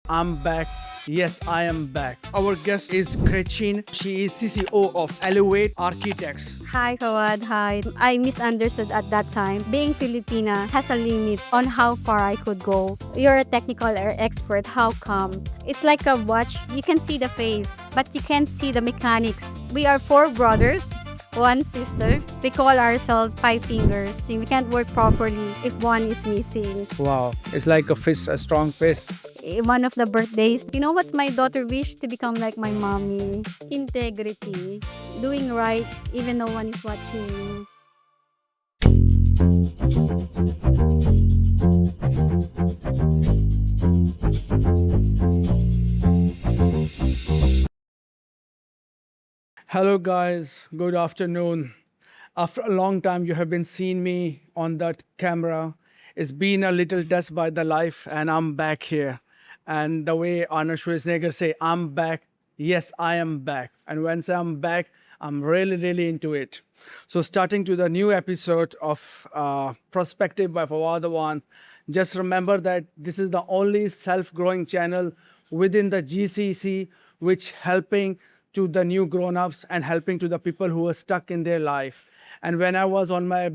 I'm back. Yes, I am back. Our guest is Grechen. She is CCO of Elev8 Architects. Hi, Fouad. Hi. I misunderstood at that time. Being Filipina has a limit on how far I could go. You're a technical expert. How come? It's like a watch. You can see the face, but you can't see the mechanics. We are four brothers, one sister. We call ourselves five fingers. See, we can't work properly if one is missing. Wow, it's like a fist, a strong fist. One of the birthdays, you know what's my daughter wish? To become like my mommy. Integrity. Doing right even no one is watching you. Hello, guys. Good afternoon. After a long time, you have been seeing me on that camera. It's been a little test by the life, and I'm back here. And the way Arnold Schwarzenegger say, "I'm back." Yes, I am back. And when I'm back, I'm really, really into it. So, starting to the new episode of Perspective by Fouad Awan, just remember that this is the only self-growing channel within the GCC which helping to the new grown-ups and helping to the people who are stuck in their life. And when I was on my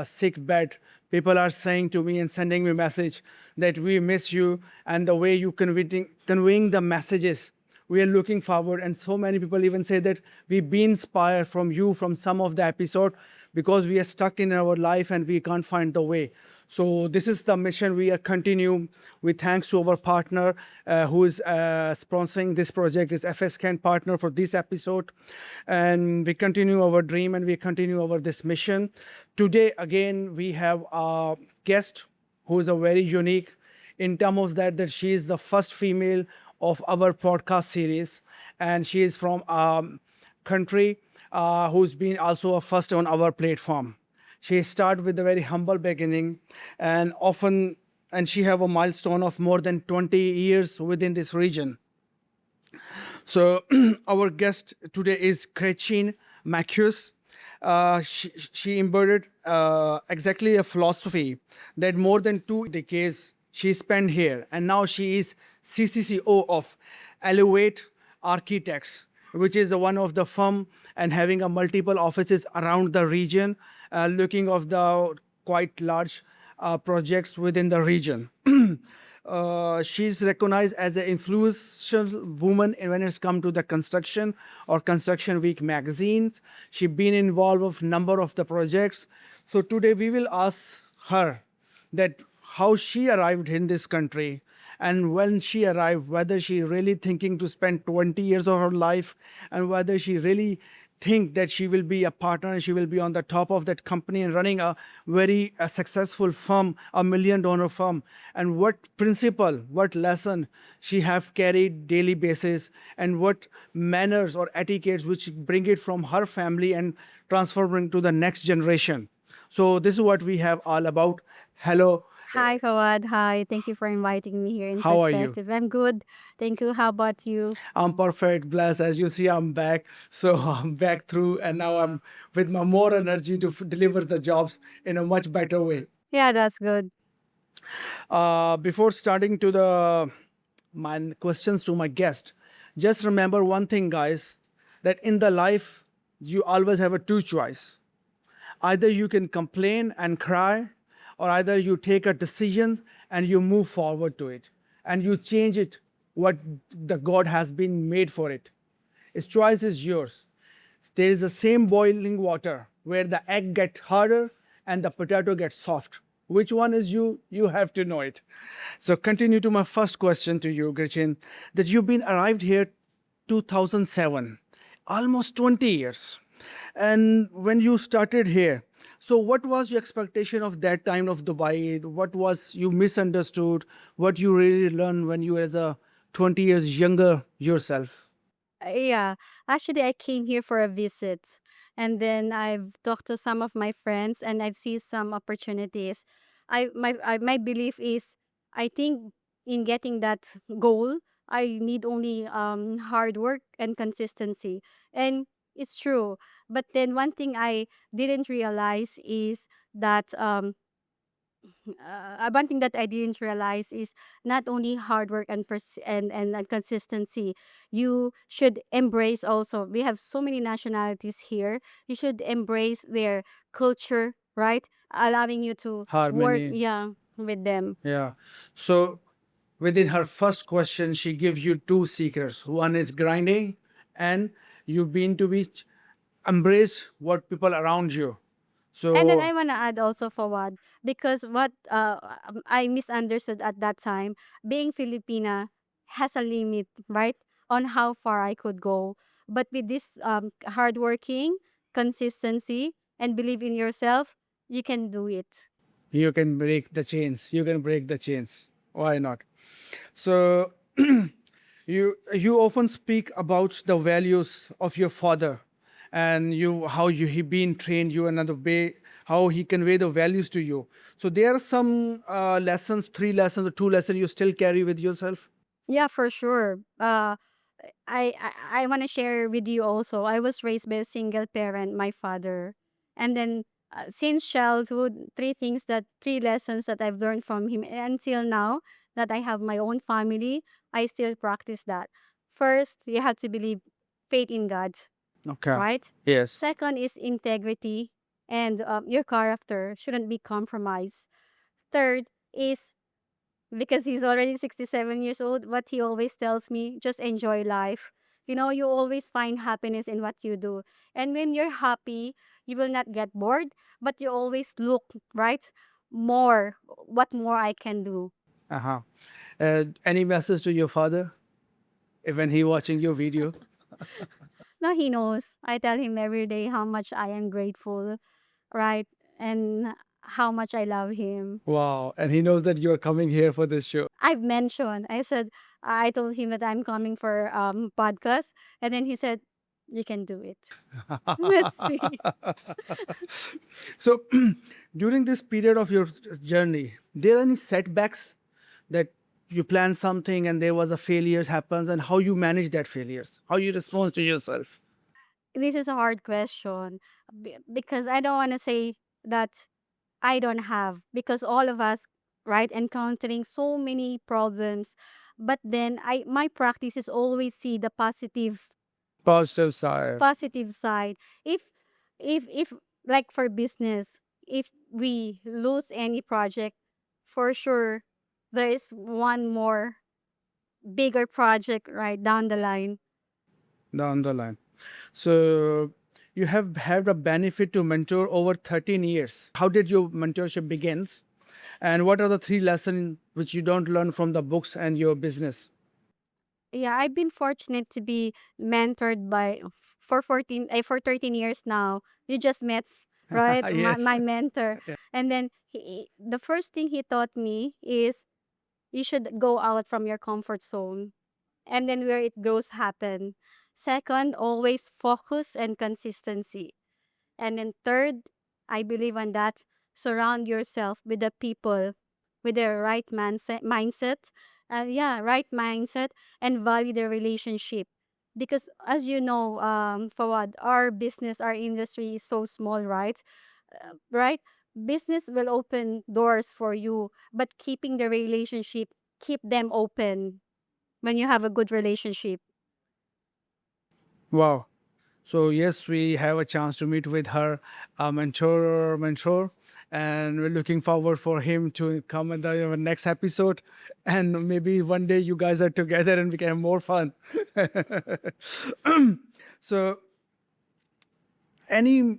sick bed, people are saying to me and sending me message that we miss you and the way you conveying the messages. We are looking forward, and so many people even say that we've been inspired from you from some of the episode because we are stuck in our life and we can't find the way. So this is the mission we are continue with thanks to our partner who is sponsoring this project is FS Kent partner for this episode. And we continue our dream and we continue our this mission. Today, again, we have a guest who is a very unique in terms of that she is the first female of our podcast series. And she is from a country who's been also a first on our platform. She started with a very humble beginning and she have a milestone of more than 20 years within this region. So our guest today is Grechen Maniquis. She embodied exactly a philosophy that more than 2 decades she spent here, and now she is CCO of Elev8 Architects, which is one of the firm and having a multiple offices around the region, looking of the quite large projects within the region. She's recognized as an influential woman when it's come to the construction or Construction Week magazines. She's been involved with number of the projects. So today we will ask her that how she arrived in this country and when she arrived, whether she really thinking to spend 20 years of her life and whether she really think that she will be a partner and she will be on the top of that company and running a very successful firm, $1 million firm, and what principle, what lesson she have carried daily basis and what manners or etiquettes which bring it from her family and transferring to the next generation. So this is what we have all about. Hello, Hi, Fawad. Hi. Thank you for inviting me here in how are you? Perspective. I'm good. Thank you. How about you? I'm perfect, blessed. As you see, I'm back. So I'm back through, and now I'm with my more energy to deliver the jobs in a much better way. Yeah, that's good. Before starting to the my questions to my guest, just remember one thing, guys, that in the life you always have a two choice. Either you can complain and cry, or either you take a decision and you move forward to it and you change it what the God has been made for it. Its choice is yours. There is the same boiling water where the egg gets harder and the potato gets soft. Which one is you? You have to know it. So continue to my first question to you, Gretchen, that you've been arrived here 2007, almost 20 years. And when you started here, so what was your expectation of that time of Dubai? What was you misunderstood? What you really learned when you were as a 20 years younger yourself? Yeah, actually, I came here for a visit. And then I've talked to some of my friends and I've seen some opportunities. My belief is I think in getting that goal, I need only hard work and consistency. And it's true. But then one thing I didn't realize is that one thing that I didn't realize is not only hard work and and consistency. You should embrace also. We have so many nationalities here. You should embrace their culture, right? Allowing you to work, Harmony. yeah, with them. Yeah. So within her first question, she gives you two secrets. One is grinding, and you've been to be embrace what people around you. And then So I want to add also, Fawad, because what I misunderstood at that time, being Filipina has a limit, right, on how far I could go. But with this hardworking, consistency, and believe in yourself, you can do it. you can break the chains. You can break the chains. Why not? So you often speak about the values of your father, and you how you he been trained you another way, how he convey the values to you. So there are some lessons, three lessons or two lessons you still carry with yourself. Yeah, for sure. I want to share with you also. I was raised by a single parent, my father, and then since childhood, three lessons that I've learned from him until now that I have my own family, I still practice that. First, you have to believe faith in God, Okay. right? Yes. Second is integrity, and your character shouldn't be compromised. Third is because he's already 67 years old, what he always tells me, just enjoy life. You always find happiness in what you do. And when you're happy, you will not get bored, but you always look, right? What more I can do. Uh-huh. Any message to your father if when he watching your video? Now he knows. I tell him every day how much I am grateful, right? And how much I love him. Wow. And he knows that you're coming here for this show. I've mentioned, I told him that I'm coming for podcast. And then he said, you can do it. Let's see. So, during this period of your journey, there are any setbacks that you plan something and there was a failures happens, and how you manage that failures, how you respond to yourself? This is a hard question because I don't want to say that I don't have, because all of us, right, encountering so many problems. But then my practice is always see the Positive side. positive side. If like for business, if we lose any project, for sure there is one more bigger project right down the line. Down the line. So, you have had a benefit to mentor over 13 years. How did your mentorship begins? And what are the three lessons which you don't learn from the books and your business? Yeah, I've been fortunate to be mentored by for 13 years now. You just met, right? Yes. My mentor. Yeah. And then the first thing he taught me is you should go out from your comfort zone, and then where it grows happen. Second, always focus and consistency. And then third, I believe on that, surround yourself with the people with their mindset. Yeah, right mindset, and value the relationship. Because as you know, Fawad, our business, our industry is so small, right? Right? Business will open doors for you, but keeping the relationship, keep them open when you have a good relationship. Wow. So yes, we have a chance to meet with her mentor, and we're looking forward for him to come in the next episode, and maybe one day you guys are together and we can have more fun. So, any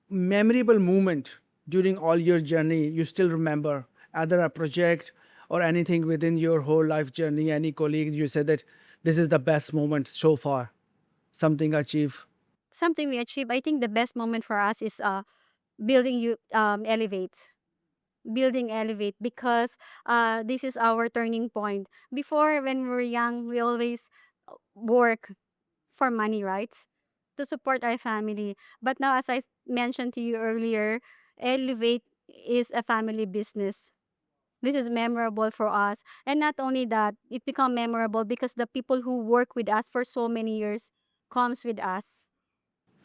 memorable moment during all your journey you still remember, either a project or anything within your whole life journey? Any colleague you said that this is the best moment so far, something achieved? Something we achieve, I think the best moment for us is building you elevate building elevate, because this is our turning point. Before, when we were young, we always work for money, right, to support our family. But now, as mentioned to you earlier, elevate is a family business. This is memorable for us, and not only that, it become memorable because the people who work with us for so many years comes with us.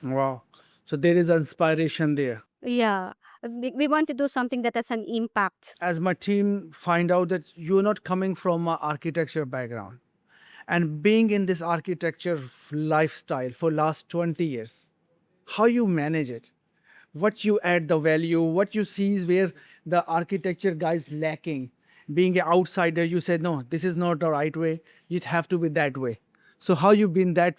Wow. So there is inspiration there. Yeah. We want to do something that has an impact. As my team find out that you're not coming from an architecture background and being in this architecture lifestyle for last 20 years, how you manage it, what you add the value, what you see is where the architecture guys lacking. Being an outsider, you said no, this is not the right way, it have to be that way. So how you been that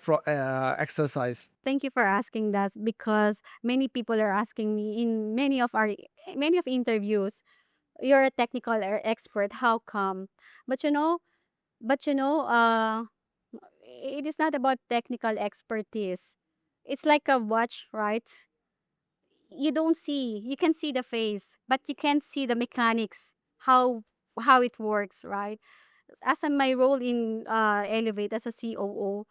exercise? Thank you for asking that, because many people are asking me in many of interviews, you're a technical expert, how come? But it is not about technical expertise. It's like a watch, right? You can see the face, but you can't see the mechanics, how it works, right? As in my role in Elevate as a COO,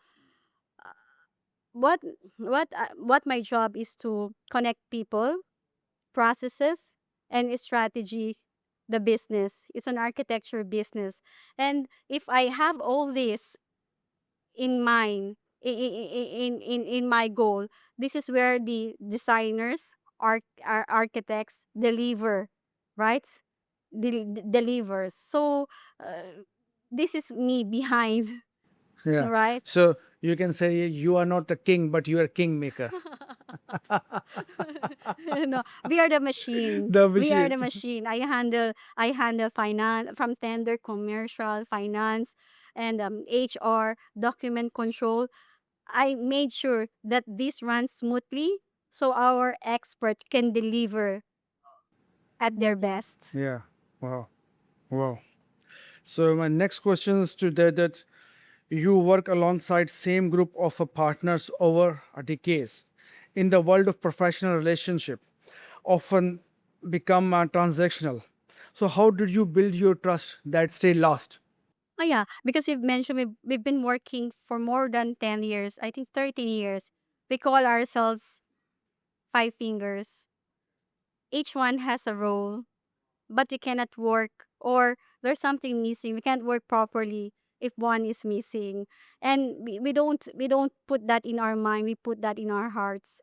what what my job is to connect people, processes, and strategy. The business, it's an architecture business, and if I have all this in mind, in my goal, this is where the designers, architects deliver, right? Delivers. So this is me behind. Yeah. Right. So you can say you are not the king, but you are kingmaker. No, we are the machine. The We are machine. the machine. I handle finance, from tender, commercial, finance, and HR, document control. I made sure that this runs smoothly so our expert can deliver at their best. Yeah. Wow. Wow. So my next question is to that you work alongside same group of partners over a decades. In the world of professional relationship, often become transactional. So how did you build your trust that stay last? Oh yeah, because you've mentioned we've been working for more than 10 years, I think 13 years. We call ourselves five fingers. Each one has a role, but we cannot work, or there's something missing. We can't work properly if one is missing. And we don't put that in our mind, we put that in our hearts.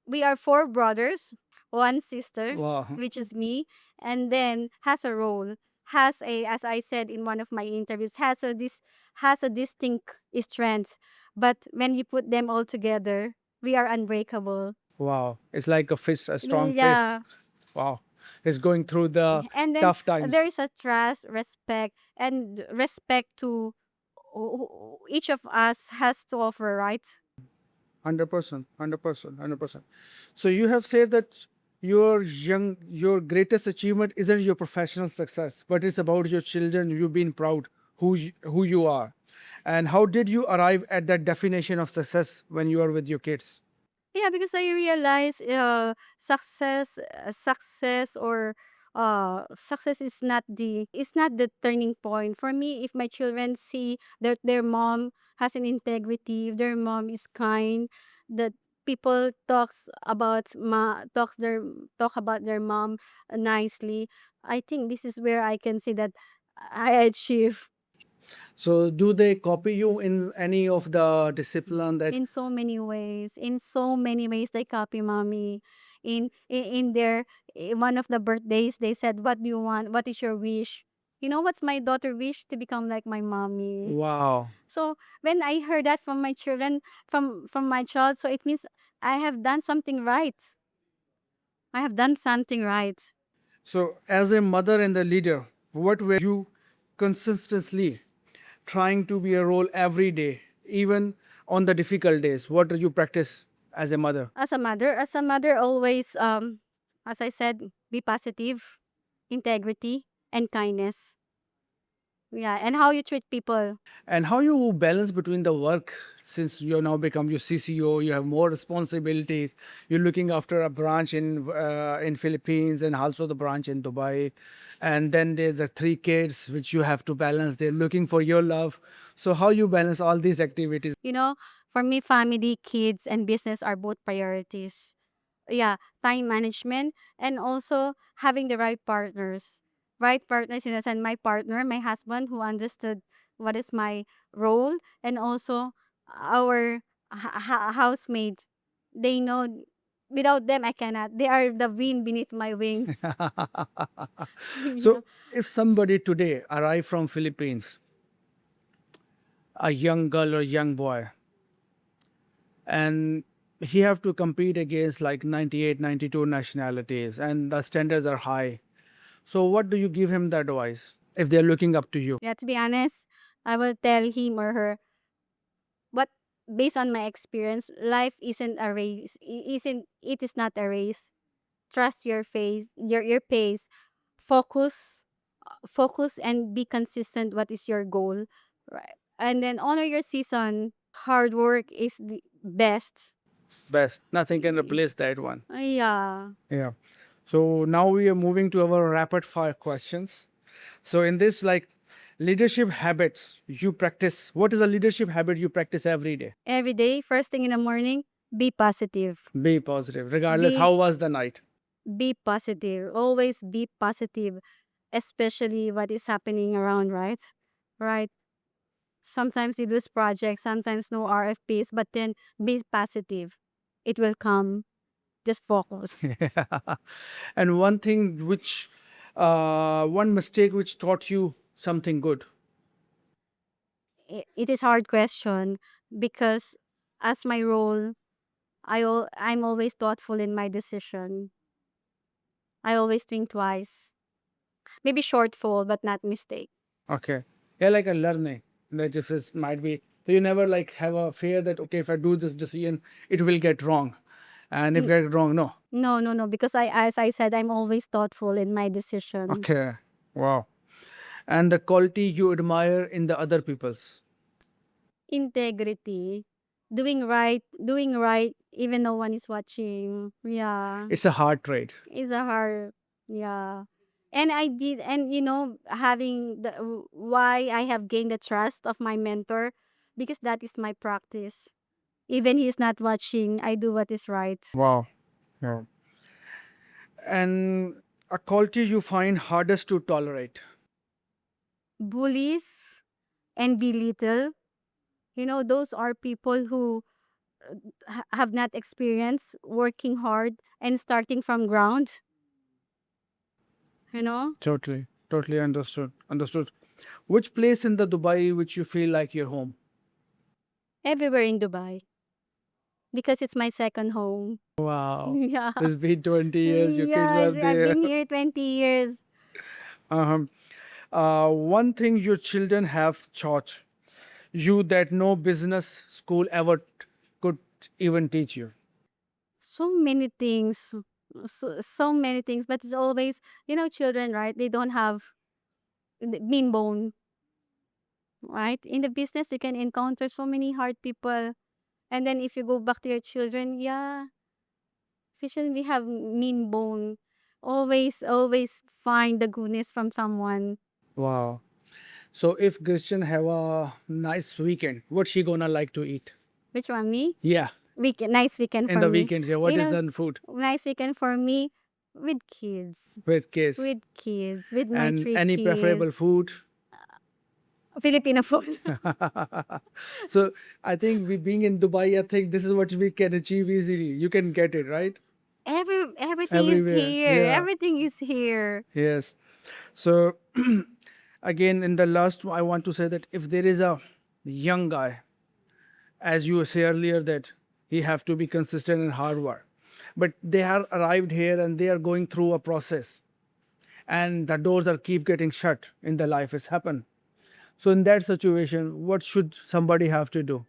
We are four brothers, one sister, Wow. which is me, and then has a role, has a, as I said in one of my interviews, has a distinct strength. But when you put them all together, we are unbreakable. Wow. It's like a fist, a strong fist. Yeah. Wow. It's going through the And then tough there times. is a trust, respect to each of us has to offer, right? 100%, 100%, 100%. So you have said that your greatest achievement isn't your professional success, but it's about your children. You've been proud who you are, and how did you arrive at that definition of success when you are with your kids? Yeah, because I realize success is not the turning point for me. If my children see that their mom has an integrity, if their mom is kind, that people talk about their mom nicely, I think this is where I can say that I achieve. So do they copy you in any of the discipline that? In so many ways, they copy mommy. In their, one of the birthdays, they said, what do you want, what is your wish? You know what's my daughter wish? To become like my mommy. Wow. So when I heard that from my children, from my child, so it means I have done something right. I have done something right. So as a mother and a leader, what were you consistently trying to be a role every day, even on the difficult days? What do you practice as a mother? As a mother, always, as I said, be positive, integrity, and kindness. Yeah, and how you treat people. And how you balance between the work, since you now become your CCO, you have more responsibilities. You're looking after a branch in Philippines and also the branch in Dubai, and then there's a three kids which you have to balance. They're looking for your love. So how you balance all these activities? You know, for me, family, kids, and business are both priorities. Yeah, time management, and also having the right partners. Right partners in the sense, my partner, my husband, who understood what is my role, and also our housemate. They know Without them, I cannot. They are the wind beneath my wings. Yeah. So if somebody today arrive from Philippines, a young girl or young boy, and he have to compete against like 98, 92 nationalities, and the standards are high. So what do you give him the advice if they're looking up to you? Yeah, to be honest, I will tell him or her what, based on my experience, life isn't a race. It is not a race. Trust your face, your pace. Focus, focus and be consistent. What is your goal, right? And then honor your season. Hard work is the best. Best. Nothing can Y- replace that one. Yeah. Yeah. So now we are moving to our rapid fire questions. So in this, like, leadership habits you practice, what is a leadership habit you practice every day? Every day, first thing in the morning, be positive. Be positive, regardless Be how was the night. be positive. Always be positive, especially what is happening around, right? Right. Sometimes you lose projects, sometimes no RFPs, but then be positive. It will come. Just focus. And one thing which, one mistake which taught you something good. It is hard question because as my role, I'm always thoughtful in my decision. I always think twice. Maybe shortfall, but not mistake. Okay. Yeah, like a learning that if it might be. So you never like have a fear that, okay, if I do this decision, it will get wrong. And if N- I get wrong, no. No, no, no. Because as I said, I'm always thoughtful in my decision. Okay. Wow. And the quality you admire in the other people's. Integrity, doing right, even no one is watching. Yeah, It's a hard trade. it's a hard. Yeah, and I did, and having why I have gained the trust of my mentor, because that is my practice. Even he's not watching, I do what is right. Wow. Yeah. And a quality you find hardest to tolerate. Bullies and belittle, those are people who have not experienced working hard and starting from ground. You know, Totally. Totally understood. Understood. Which place in the Dubai which you feel like your home? everywhere in Dubai because it's my second home. Wow. Yeah. It's been 20 years, your kids Yeah, are I've there. been here 20 years. Uh-huh. One thing your children have taught you that no business school ever could even teach you. So many things. So many things. But it's always, children, right? They don't have the mean bone, right? In the business, you can encounter so many hard people. And then if you go back to your children, yeah, we shouldn't have mean bone. Always find the goodness from someone. Wow. So if Christian have a nice weekend, what she gonna like to eat? Which one, me? Yeah, Nice weekend in for the me. weekends, yeah. What You is know, the food nice weekend for me with kids. with kids? With kids. With my And three any kids. preferable food? Filipino food. So I think we being in Dubai, I think this is what we can achieve easily. You can get it, right? Everything is Everywhere. here. Yeah. Everything is here. Yes. So again, in the last, I want to say that if there is a young guy, as you say earlier, that he have to be consistent and hard work, but they have arrived here and they are going through a process, and the doors are keep getting shut in their life. It's happened. So in that situation, what should somebody have to do?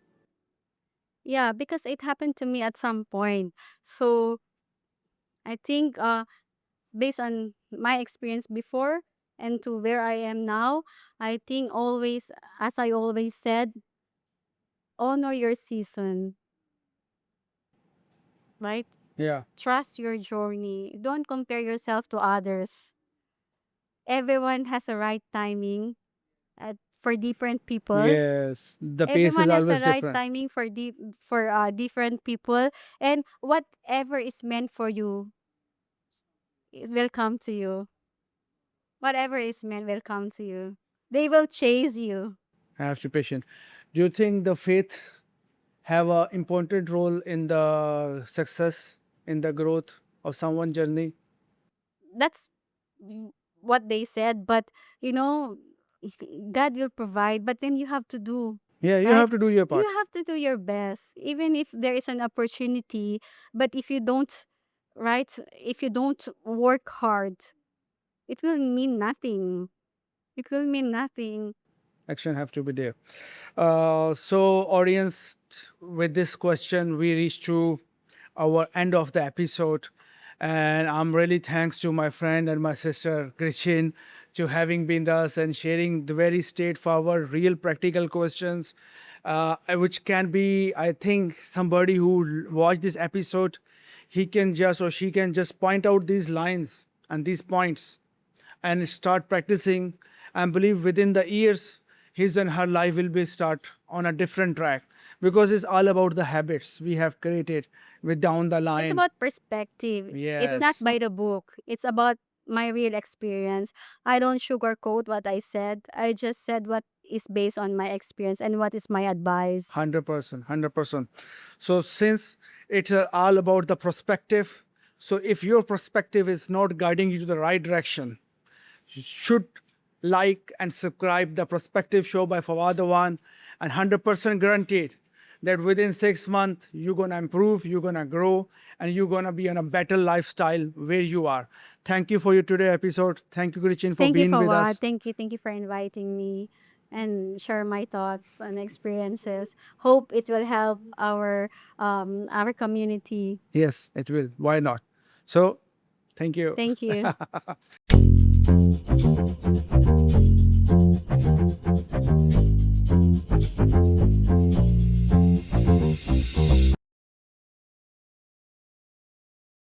Yeah, because it happened to me at some point. So I think based on my experience before and to where I am now, I think always, as I always said, honor your season, right? Yeah. Trust your journey. Don't compare yourself to others. Everyone has a right timing for different people. Yes. The pace is Everyone has a always right different. timing for different people, and whatever is meant for you, it will come to you. Whatever is meant will come to you. They will chase you. I have to be patient. Do you think the faith have a important role in the success? in the growth of someone's journey? That's what they said, but you know, God will provide, but then you have to do, Yeah, you right? have to do your You part. have to do your best, even if there is an opportunity. But if you don't, right? If you don't work hard, it will mean nothing. It will mean nothing. Action have to be there. So, audience, with this question, we reach to our end of the episode, and I'm really thanks to my friend and my sister Grechen to having been with us and sharing the very straightforward, real, practical questions, which can be, I think, somebody who watched this episode, he can just or she can just point out these lines and these points and start practicing, and believe within the years his and her life will be start on a different track, because it's all about the habits we have created with down the It's line. about perspective. It's not Yes, by the book. It's about my real experience. I don't sugarcoat what I said. I just said what is based on my experience and what is my advice. 100%, 100%. So since it's all about the perspective, so if your perspective is not guiding you to the right direction, should like and subscribe the Perspective Show by Fouad Awan, and 100% guaranteed that within 6 months you're gonna improve, you're gonna grow, and you're gonna be on a better lifestyle where you are. Thank you for your today episode. Thank you, Christian, for Thank you, being with Fawad. us. Thank you. Thank you for inviting me and share my thoughts and experiences. Hope it will help our community. Yes, it will. Why not? So, thank you. Thank you.